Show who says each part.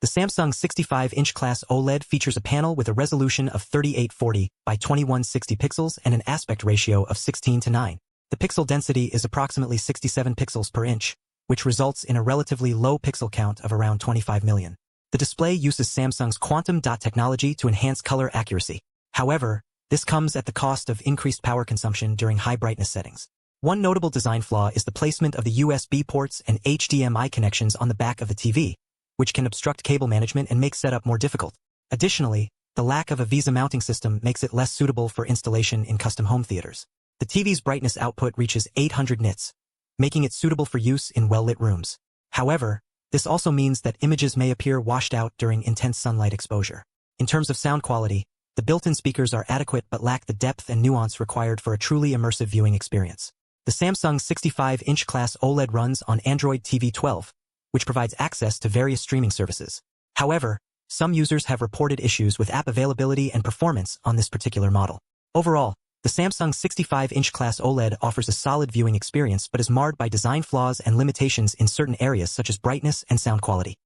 Speaker 1: The Samsung 65-inch class OLED features a panel with a resolution of 3840 by 2160 pixels and an aspect ratio of 16:9. The pixel density is approximately 67 pixels per inch, which results in a relatively low pixel count of around 25 million. The display uses Samsung's quantum dot technology to enhance color accuracy. However, this comes at the cost of increased power consumption during high brightness settings. One notable design flaw is the placement of the USB ports and HDMI connections on the back of the TV, which can obstruct cable management and make setup more difficult. Additionally, the lack of a VESA mounting system makes it less suitable for installation in custom home theaters. The TV's brightness output reaches 800 nits, making it suitable for use in well-lit rooms. However, this also means that images may appear washed out during intense sunlight exposure. In terms of sound quality, the built-in speakers are adequate but lack the depth and nuance required for a truly immersive viewing experience. The Samsung 65-inch class OLED runs on Android TV 12, which provides access to various streaming services. However, some users have reported issues with app availability and performance on this particular model. Overall, the Samsung 65-inch class OLED offers a solid viewing experience but is marred by design flaws and limitations in certain areas such as brightness and sound quality.